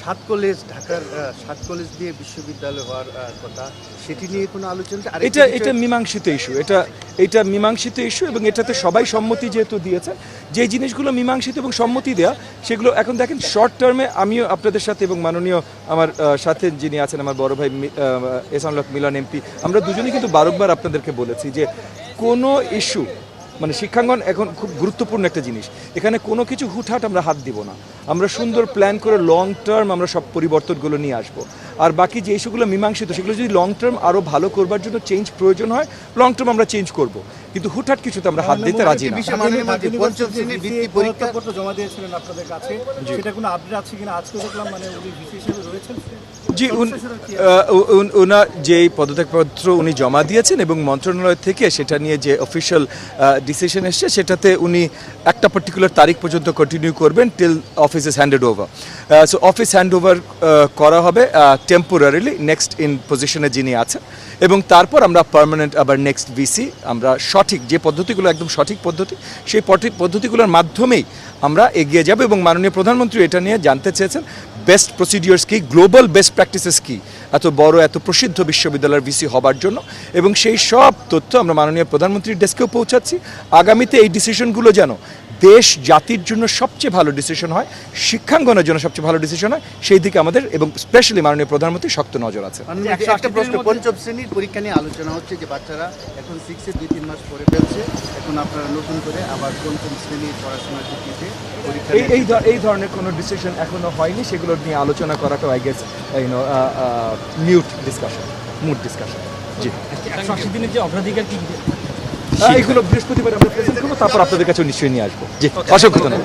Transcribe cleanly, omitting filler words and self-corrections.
সাত কলেজ ঢাকার 7 কলেজ দিয়ে বিশ্ববিদ্যালয় হওয়ার কথা, সেটি নিয়ে কোনো আলোচনা? আর এটা মীমাংসিত ইস্যু, এটা মীমাংসিত ইস্যু এবং এটাতে সবাই সম্মতি যেহেতু দিয়েছে, যে জিনিসগুলো মীমাংসিত এবং সম্মতি দেওয়া সেগুলো এখন দেখেন শর্ট টার্মে আমিও আপনাদের সাথে এবং মাননীয় আমার সাথে যিনি আছেন আমার বড় ভাই এহসানুল হক মিলন এমপি, আমরা দুজনেই কিন্তু বারবার আপনাদেরকে বলেছি যে কোনো ইস্যু মানে শিক্ষাঙ্গন এখন খুব গুরুত্বপূর্ণ একটা জিনিস, এখানে কোনো কিছু হুটহাট আমরা হাত দিব না, আমরা সুন্দর প্ল্যান করে লং টার্ম আমরা সব পরিবর্তনগুলো নিয়ে আসবো। আর বাকি যে ইস্যুগুলো মীমাংসিত সেগুলো যদি লং টার্ম আরও ভালো করবার জন্য চেঞ্জ প্রয়োজন হয়, লং টার্ম আমরা চেঞ্জ করব, কিন্তু হুটহাট কিছুতে আমরা হাত দিতে রাজি না। পঞ্চম শ্রেণীর বৃত্তি পরীক্ষা জমা দিয়েছিলেন আপনাদের কাছে, সেটা কোনো আপডেট আছে কিনা? আজকে দেখলাম মানে উনি ভিসি হিসেবে রয়েছেন। জি, ওনার যে পদত্যাগপত্র উনি জমা দিয়েছেন এবং মন্ত্রণালয় থেকে সেটা নিয়ে যে অফিসিয়াল ডিসিশন এসছে সেটাতে উনি একটা পার্টিকুলার তারিখ পর্যন্ত কন্টিনিউ করবেন till office is handed over. So office hand over করা হবে টেম্পোরারিলি নেক্সট ইন পজিশনে যিনি আছেন, এবং তারপর আমরা পার্মানেন্ট আবার নেক্সট ভিসি আমরা সঠিক যে পদ্ধতিগুলো একদম সঠিক পদ্ধতি সেই পদ্ধতিগুলোর মাধ্যমেই আমরা এগিয়ে যাব। এবং মাননীয় প্রধানমন্ত্রী এটা নিয়ে জানতে চেয়েছেন বেস্ট প্রসিডিওর্স কী, গ্লোবাল বেস্ট প্র্যাকটিসেস কী এত বড় এত প্রসিদ্ধ বিশ্ববিদ্যালয়ের ভিসি হবার জন্য, এবং সেই সব তথ্য আমরা মাননীয় প্রধানমন্ত্রীর ডেস্কেও পৌঁছাচ্ছি। আগামীতে এই ডিসিশনগুলো যেন দেশ জাতির জন্য সবচেয়ে ভালো ডিসিশন হয়, শিক্ষাঙ্গনের জন্য সবচেয়ে ভালো ডিসিশন হয়, সেই দিকে আমাদের এবং স্পেশালি মাননীয় প্রধানমন্ত্রী শক্ত নজর আছে। একটা প্রশ্ন, পঞ্চম শ্রেণীর পরীক্ষা নিয়ে আলোচনা হচ্ছে যে বাচ্চারা এখন 6-এ 2-3 মাস পরে ফেলছে, এখন আপনারা নতুন করে আবার পঞ্চম শ্রেণীর পড়াশোনার ভিত্তিতে পরীক্ষা এই ধরনের কোনো ডিসিশন এখনো হয়নি, সেগুলো নিয়ে আলোচনা করাটাও আই গেস মুড ডিসকাশন। জি, 180 দিনের যে অগ্রাধিকার কি এইগুলো বৃহস্পতিবার আমরা প্রেজেন্ট করবো, তারপর আপনাদের কাছে নিশ্চয়ই নিয়ে আসবো। জি, অসংখ্য ধন্যবাদ।